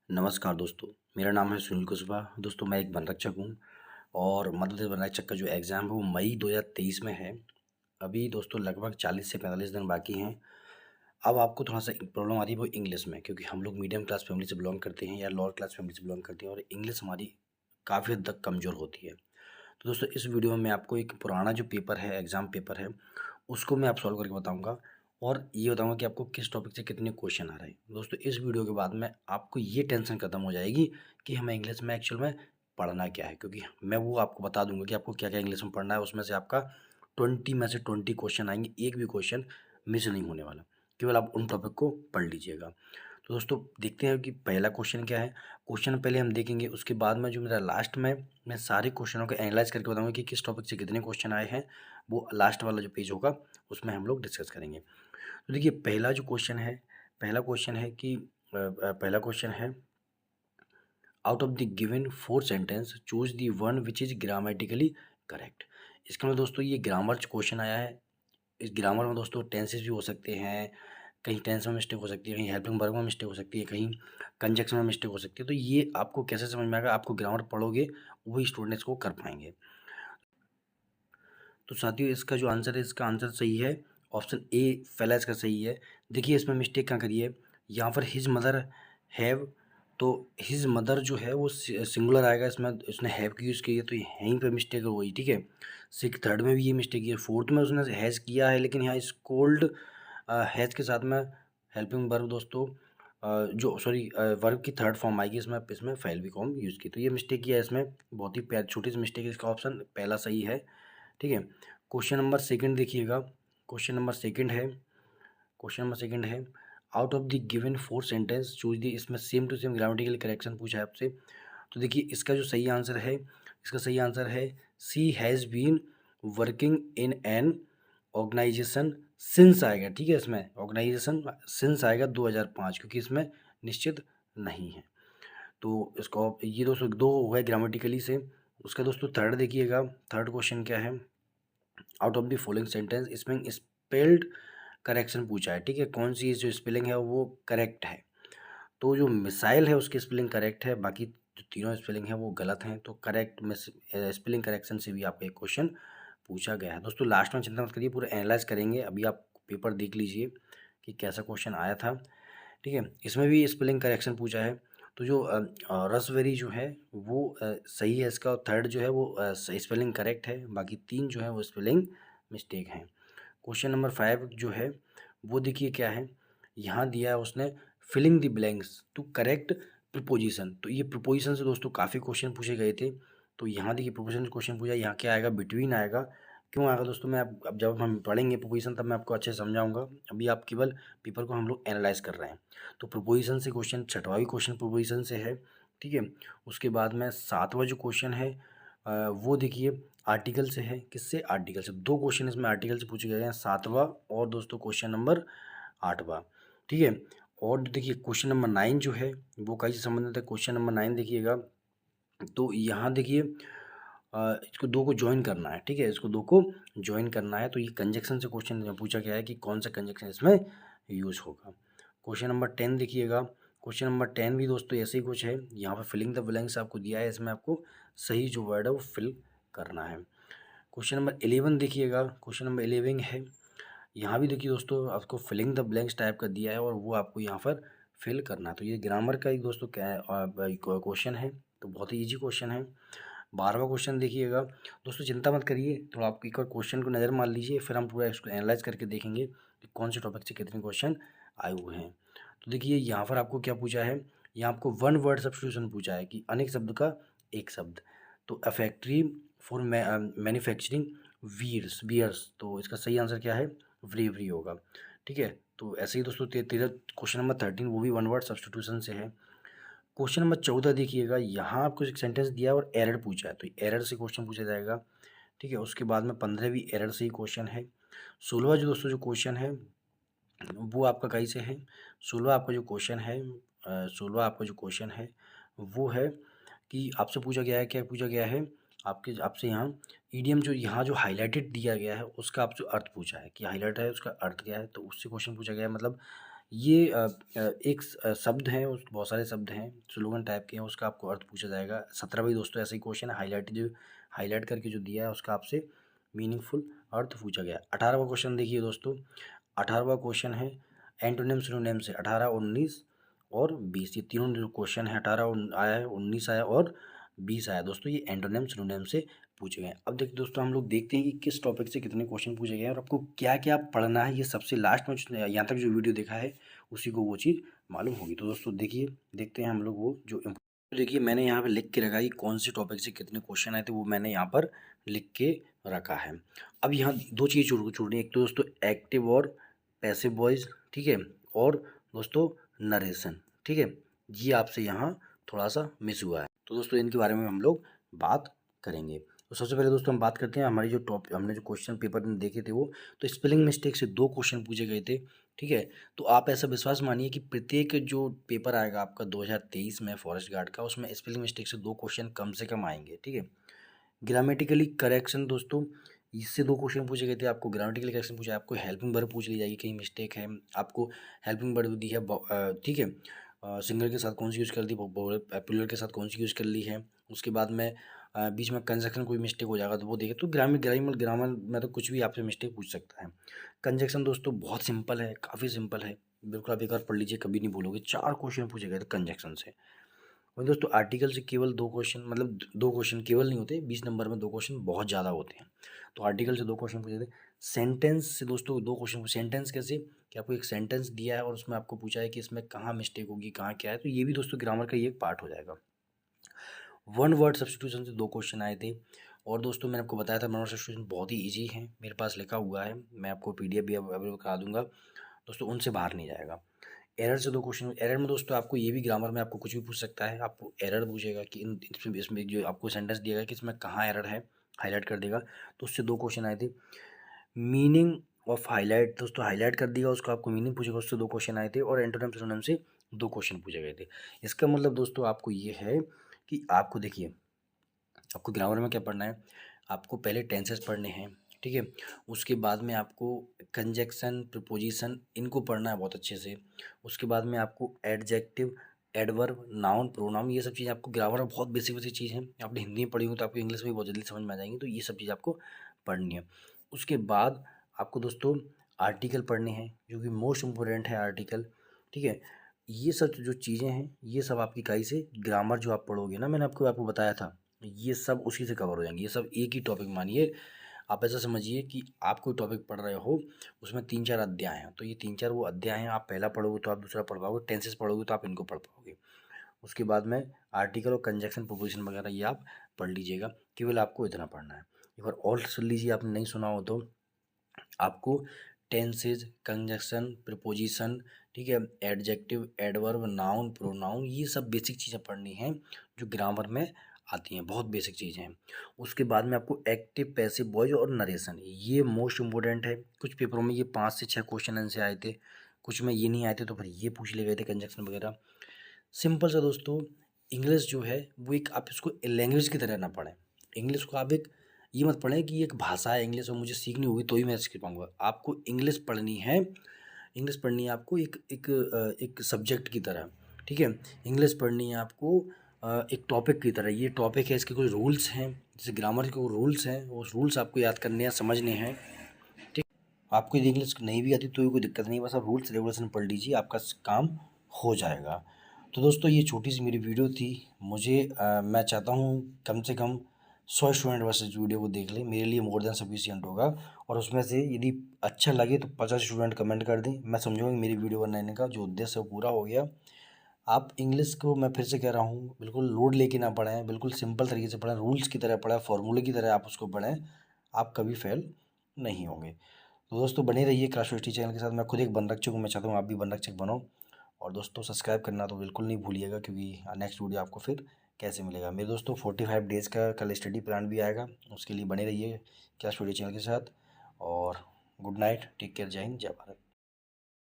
नमस्कार दोस्तों, मेरा नाम है सुनील कुशवाहा। दोस्तों मैं एक वन रक्षक हूँ और मध्य प्रदेश वन रक्षक का जो एग्ज़ाम है वो मई 2023 में है। अभी दोस्तों लगभग 40 से 45 दिन बाकी हैं। अब आपको थोड़ा-सा प्रॉब्लम आ रही है वो इंग्लिश में, क्योंकि हम लोग मीडियम क्लास फैमिली से बिलॉन्ग करते हैं या लोअर क्लास फैमिली से बिलॉन्ग करते हैं और इंग्लिश हमारी काफ़ी हद तक कमज़ोर होती है। तो दोस्तों इस वीडियो में मैं आपको एक पुराना जो पेपर है, एग्ज़ाम पेपर है, उसको मैं आप सॉल्व करके बताऊँगा और ये बताऊँगा कि आपको किस टॉपिक से कितने क्वेश्चन आ रहे हैं। दोस्तों इस वीडियो के बाद में आपको ये टेंशन खत्म हो जाएगी कि हमें इंग्लिश में एक्चुअल में पढ़ना क्या है, क्योंकि मैं वो आपको बता दूँगा कि आपको क्या-क्या इंग्लिश में पढ़ना है। उसमें से आपका 20 में से 20 क्वेश्चन आएँगे, एक भी क्वेश्चन मिस नहीं होने वाला। केवल आप उन टॉपिक को पढ़ लीजिएगा। तो दोस्तों देखते हैं कि पहला क्वेश्चन क्या है। क्वेश्चन पहले हम देखेंगे, उसके बाद में जो मेरा लास्ट में मैं सारे क्वेश्चनों को एनालाइज़ करके बताऊँगा कि किस टॉपिक से कितने क्वेश्चन आए हैं। वो लास्ट वाला जो पेज होगा उसमें हम लोग डिस्कस करेंगे। तो देखिए पहला जो क्वेश्चन है, पहला क्वेश्चन है कि पहला क्वेश्चन है, out of the given 4 sentence choose the one which is grammatically correct. इसका मतलब दोस्तों ये ग्रामर क्वेश्चन आया है। इस ग्रामर में दोस्तों टेंसेस भी हो सकते हैं, कहीं टेंस में मिस्टेक हो सकती है, कहीं हेल्पिंग वर्ब में मिस्टेक हो सकती है, कहीं कंजक्शन में मिस्टेक हो सकती है। तो ये आपको कैसे समझ में आएगा, आपको ग्रामर पढ़ोगे वही स्टूडेंट्स को कर पाएँगे। तो साथियों इसका जो आंसर है, इसका आंसर सही है, ऑप्शन ए पहला इसका सही है। देखिए इसमें मिस्टेक कहाँ करी है, यहाँ पर हिज मदर हैव, तो हिज मदर जो है वो सिंगुलर आएगा, इसमें इसने हैव की यूज़ की है, तो यहीं पे मिस्टेक हुई। ठीक है, थर्ड में भी ये मिस्टेक है, फोर्थ में उसने हैज़ किया है, लेकिन यहाँ स्कोल्ड हैज़ के साथ में हेल्पिंग वर्ब दोस्तों जो सॉरी वर्ब की थर्ड फॉर्म आएगी, इसमें इसमें फेल बी कॉम यूज़ की, तो ये मिस्टेक किया है इसमें। बहुत ही छोटी सी मिस्टेक है, इसका ऑप्शन पहला सही है। ठीक है, क्वेश्चन नंबर सेकंड देखिएगा। क्वेश्चन नंबर सेकंड है, क्वेश्चन नंबर सेकंड है, out of the given 4 sentence choose the, इसमें same to same grammatical correction पूछा है आपसे। तो देखिए इसका जो सही आंसर है, इसका सही आंसर है she has been working in an organisation since आएगा। ठीक है, इसमें ऑर्गेनाइजेशन सिंस आएगा 2005, क्योंकि इसमें निश्चित नहीं है। तो इसको ये दोस्तों 2 हो गए ग्रामेटिकली से। उसका दोस्तों थर्ड देखिएगा, थर्ड क्वेश्चन क्या है, out of the following sentence, इसमें स्पेल्ड करेक्शन पूछा है। ठीक है, कौन सी जो स्पेलिंग है वो करेक्ट है। तो जो मिसाइल है उसकी स्पेलिंग करेक्ट है, बाकी जो तीनों स्पेलिंग है वो गलत हैं। तो करेक्ट में स्पेलिंग करेक्शन से भी आपका एक क्वेश्चन पूछा गया है। दोस्तों लास्ट में चिंता मत करिए, पूरा एनालाइज करेंगे। अभी आप पेपर देख लीजिए कि कैसा क्वेश्चन आया था। ठीक है, इसमें भी स्पेलिंग करेक्शन पूछा है। तो जो रसबेरी जो है वो सही है इसका, और थर्ड जो है वो स्पेलिंग करेक्ट है, बाकी तीन जो है वो स्पेलिंग मिस्टेक हैं। क्वेश्चन नंबर 5 जो है वो देखिए क्या है, यहाँ दिया है उसने filling the blanks to correct preposition. तो ये प्रीपोजिशन से दोस्तों काफ़ी क्वेश्चन पूछे गए थे। तो यहाँ देखिए प्रीपोजिशन क्वेश्चन पूछा, यहाँ क्या आएगा, बिटवीन आएगा। क्यों आएगा दोस्तों, मैं अब जब हम पढ़ेंगे प्रीपोजिशन तब मैं आपको अच्छे से समझाऊंगा। अभी आप केवल पेपर को हम लोग एनालाइज कर रहे हैं। तो प्रीपोजिशन से क्वेश्चन, छठवां भी क्वेश्चन प्रीपोजिशन से है। ठीक है, उसके बाद में सातवां जो क्वेश्चन है वो देखिए आर्टिकल से है। किससे, आर्टिकल से। दो क्वेश्चन इसमें आर्टिकल से पूछे गए हैं, सातवां और दोस्तों क्वेश्चन नंबर आठवां। ठीक है, और देखिए क्वेश्चन नंबर 9 जो है वो कहीं से संबंधित है। क्वेश्चन नंबर 9 देखिएगा, तो यहाँ देखिए इसको दो को ज्वाइन करना है। ठीक है, इसको दो को ज्वाइन करना है। तो ये कंजक्शन से क्वेश्चन पूछा गया है कि कौन सा कंजक्शन इसमें यूज़ होगा। क्वेश्चन नंबर 10 देखिएगा, क्वेश्चन नंबर 10 भी दोस्तों ऐसे ही कुछ है। यहाँ पे फिलिंग द ब्लैंक्स आपको दिया है, इसमें आपको सही जो वर्ड है वो फिल करना है। क्वेश्चन नंबर 11 देखिएगा, क्वेश्चन नंबर 11 है, यहाँ भी देखिए दोस्तों आपको फिलिंग द ब्लैंक्स टाइप का दिया है और वो आपको यहाँ पर फिल करना है। तो ये ग्रामर का एक दोस्तों क्या क्वेश्चन है, तो बहुत ही ईजी क्वेश्चन है। 12वां क्वेश्चन देखिएगा। दोस्तों चिंता मत करिए, थोड़ा आप एक बार क्वेश्चन को नज़र मार लीजिए, फिर हम पूरा इसको एनालाइज करके देखेंगे कि कौन से टॉपिक से कितने क्वेश्चन आए हुए हैं। तो देखिए यहाँ पर आपको क्या पूछा है, यहाँ आपको वन वर्ड सब्स्टिट्यूशन पूछा है कि अनेक शब्द का एक शब्द। तो a factory for manufacturing wears beers, तो इसका सही आंसर क्या है, व्री होगा। ठीक है, तो ऐसे ही दोस्तों तेरह क्वेश्चन नंबर 13 वो भी वन वर्ड सब्स्टिट्यूशन से है। क्वेश्चन नंबर 14 देखिएगा, यहाँ आपको एक सेंटेंस दिया है और एरर पूछा है, तो एरर से क्वेश्चन पूछा जाएगा। ठीक है, उसके बाद में 15 भी एरर से ही क्वेश्चन है। 16वां जो दोस्तों जो क्वेश्चन है वो आपका कहीं से है। 16वां आपका जो क्वेश्चन है 16वां आपका जो क्वेश्चन है वो है कि आपसे पूछा गया है, क्या पूछा गया है, आपके आपसे यहाँ ईडियम जो यहाँ जो हाईलाइटेड दिया गया है उसका आपसे अर्थ पूछा है कि हाईलाइट है उसका अर्थ क्या है। तो उससे क्वेश्चन पूछा गया है, मतलब ये एक शब्द है, उस बहुत सारे शब्द हैं, स्लोगन टाइप के हैं, उसका आपको अर्थ पूछा जाएगा। 17 भी दोस्तों ऐसा ही क्वेश्चन है, हाईलाइट करके जो दिया है उसका आपसे मीनिंगफुल अर्थ पूछा गया है। 18वां क्वेश्चन देखिए दोस्तों, 18वां क्वेश्चन है एंटोनिम सिनोनिम से 18, 19 और 20, ये तीनों जो क्वेश्चन है 18 आया है, 19 आया और 20 आया दोस्तों, ये एंटोनिम सिनोनिम से पूछे गए हैं। अब देखिए दोस्तों, हम लोग देखते हैं कि किस टॉपिक से कितने क्वेश्चन पूछे गए हैं और आपको क्या क्या पढ़ना है, ये सबसे लास्ट में यहाँ तक जो वीडियो देखा है उसी को वो चीज़ मालूम होगी। तो दोस्तों देखिए, देखते हैं हम लोग वो जो देखिए मैंने यहाँ पे लिख के रखा है कि कौन से टॉपिक से कितने क्वेश्चन आए थे, वो मैंने यहाँ पर लिख के रखा है। अब यहाँ दो चीज़ छूट रही है, एक तो दोस्तों एक्टिव और पैसिव वॉइस, ठीक है, और दोस्तों नरेशन, ठीक है, ये आपसे यहाँ थोड़ा सा मिस हुआ है। तो दोस्तों इनके बारे में हम लोग बात करेंगे। तो सबसे पहले दोस्तों हम बात करते हैं हमारी जो हमने जो क्वेश्चन पेपर में देखे थे वो, तो स्पेलिंग मिस्टेक से 2 क्वेश्चन पूछे गए थे, ठीक है। तो आप ऐसा विश्वास मानिए कि प्रत्येक जो पेपर आएगा आपका 2023 में फॉरेस्ट गार्ड का, उसमें स्पेलिंग मिस्टेक से 2 क्वेश्चन कम से कम आएंगे, ठीक है। ग्रामेटिकली करेक्शन दोस्तों, इससे 2 क्वेश्चन पूछे गए थे, आपको ग्रामेटिकली करेक्शन पूछा, आपको हेल्पिंग वर्ब पूछ ली जाएगी, कहीं मिस्टेक है, आपको हेल्पिंग वर्ब दी है, ठीक है, सिंगल के साथ कौन सी यूज़ कर दी, प्लूरल के साथ कौन सी यूज़ कर ली है, उसके बाद में बीच में कंजक्शन कोई मिस्टेक हो जाएगा तो वो देखिए। तो ग्रामर में तो कुछ भी आपसे मिस्टेक पूछ सकता है। कंजक्शन दोस्तों बहुत सिंपल है, काफ़ी सिंपल है, बिल्कुल आप एक बार पढ़ लीजिए, कभी नहीं भूलोगे। 4 क्वेश्चन पूछे गए थे कंजक्शन से। और दोस्तों आर्टिकल से केवल 2 क्वेश्चन, मतलब 2 क्वेश्चन केवल नहीं होते, 20 नंबर में 2 क्वेश्चन बहुत ज़्यादा होते हैं। तो आर्टिकल से 2 क्वेश्चन पूछे थे। सेंटेंस से दोस्तों 2 क्वेश्चन। सेंटेंस कैसे, कि आपको एक सेंटेंस दिया है और उसमें आपको पूछा है कि इसमें कहाँ मिस्टेक होगी, कहाँ क्या है, तो ये भी दोस्तों ग्रामर का ये एक पार्ट हो जाएगा। वन वर्ड सब्स्टिट्यूशन से 2 क्वेश्चन आए थे। और दोस्तों मैंने आपको बताया था वन वर्ड सब्स्टिट्यूशन बहुत ही ईजी है, मेरे पास लिखा हुआ है, मैं आपको पीडीएफ भी अवेलेबल करा दूंगा दोस्तों, उनसे बाहर नहीं जाएगा। एरर से 2 क्वेश्चन। एरर में दोस्तों आपको ये भी ग्रामर में आपको कुछ भी पूछ सकता है, आपको एरर पूछेगा कि इसमें जो आपको सेंटेंस दिया गया कि इसमें कहाँ एरर है, हाईलाइट कर देगा, तो उससे 2 क्वेश्चन आए थे। मीनिंग ऑफ हाईलाइट दोस्तों, हाईलाइट कर दिया उसको, आपको मीनिंग पूछेगा, उससे 2 क्वेश्चन आए थे। और एंटोनिम सिनोनिम से 2 क्वेश्चन पूछे गए थे। इसका मतलब दोस्तों आपको ये है कि आपको देखिए, आपको ग्रामर में क्या पढ़ना है, आपको पहले टेंसेस पढ़ने हैं, ठीक है, उसके बाद में आपको कंजक्शन, प्रीपोजिशन, इनको पढ़ना है बहुत अच्छे से। उसके बाद में आपको एडजेक्टिव, एडवर्ब, नाउन, प्रोनाउन, ये सब चीज़ आपको ग्रामर में बहुत बेसिक बेसिक चीज़ है, आपने हिंदी में पढ़ी हो तो आपको इंग्लिश में भी बहुत जल्दी समझ में आ जाएंगी, तो ये सब चीज़ आपको पढ़नी है। उसके बाद आपको दोस्तों आर्टिकल पढ़ने हैं, जो कि मोस्ट इम्पोर्टेंट है आर्टिकल, ठीक है। ये सब जो चीज़ें हैं, ये सब आपकी काई से ग्रामर जो आप पढ़ोगे ना, मैंने आपको आपको बताया था, ये सब उसी से कवर हो जाएंगे। ये सब एक ही टॉपिक, मानिए आप ऐसा समझिए कि आप कोई टॉपिक पढ़ रहे हो, उसमें 3-4 अध्याय हैं, तो ये 3-4 वो अध्याय हैं, आप पहला पढ़ोगे तो आप दूसरा पढ़ पाओगे, टेंसेस पढ़ोगे तो आप इनको पढ़ पाओगे। उसके बाद में आर्टिकल और कंजक्शन, प्रीपोजिशन वगैरह ये आप पढ़ लीजिएगा, केवल आपको इतना पढ़ना है। एक बार और सुन लीजिए, आपने नहीं सुना हो तो, आपको टेंसेज, कंजक्शन, प्रीपोजिशन, ठीक है, एडजेक्टिव, एडवर्ब, नाउन, प्रोनाउन, ये सब बेसिक चीज़ें पढ़नी हैं जो ग्रामर में आती हैं, बहुत बेसिक चीज़ें हैं। उसके बाद में आपको एक्टिव, पैसिव वॉइस और नरेशन, ये मोस्ट इम्पोर्टेंट है। कुछ पेपरों में ये 5 से 6 क्वेश्चन आंसर आए थे, कुछ में ये नहीं आए थे, तो फिर ये पूछ ले गए थे कंजक्शन वगैरह। सिंपल सा दोस्तों, इंग्लिश जो है वो एक, आप इसको लैंग्वेज की तरह ना पढ़ें। इंग्लिश को आप एक, ये मत पढ़ें कि ये एक भाषा है इंग्लिश और मुझे सीखनी होगी तो ही मैं सीख पाऊँगा। आपको इंग्लिश पढ़नी है, इंग्लिश पढ़नी है आपको एक सब्जेक्ट की तरह, ठीक है। इंग्लिश पढ़नी है आपको एक टॉपिक की तरह। ये टॉपिक है, इसके कुछ रूल्स हैं, जैसे ग्रामर के रूल्स हैं, वो रूल्स आपको याद करने हैं, समझने हैं, ठीक। आपको यदि इंग्लिश नहीं भी आती तो भी कोई दिक्कत नहीं, बस आप रूल्स रेगुलेशन पढ़ लीजिए, आपका काम हो जाएगा। तो दोस्तों ये छोटी सी मेरी वीडियो थी, मुझे मैं चाहता हूँ कम से कम 100 स्टूडेंट बस इस वीडियो को देख लें, मेरे लिए मोर देन सफिशिएंट होगा। और उसमें से यदि अच्छा लगे तो 50 स्टूडेंट कमेंट कर दें, मैं समझूंगा कि मेरी वीडियो बनाने का जो उद्देश्य है वो पूरा हो गया। आप इंग्लिश को, मैं फिर से कह रहा हूँ, बिल्कुल लोड लेके ना पढ़ें, बिल्कुल सिंपल तरीके से पढ़ें, रूल्स की तरह पढ़ें, फॉर्मूले की तरह आप उसको पढ़ें, आप कभी फेल नहीं होंगे। तो दोस्तों बने रहिए क्लास टी चैनल के साथ। मैं खुद एक बनरक्षक हूँ, मैं चाहता हूँ आप भी बनरक्षक बनो। और दोस्तों सब्सक्राइब करना तो बिल्कुल नहीं भूलिएगा, क्योंकि नेक्स्ट वीडियो आपको फिर कैसे मिलेगा। मेरे दोस्तों 45 डेज़ का कल स्टडी प्लान भी आएगा, उसके लिए बने रहिए क्लास टी चैनल के साथ। और गुड नाइट, टेक केयर, जय हिंद, जय भारत।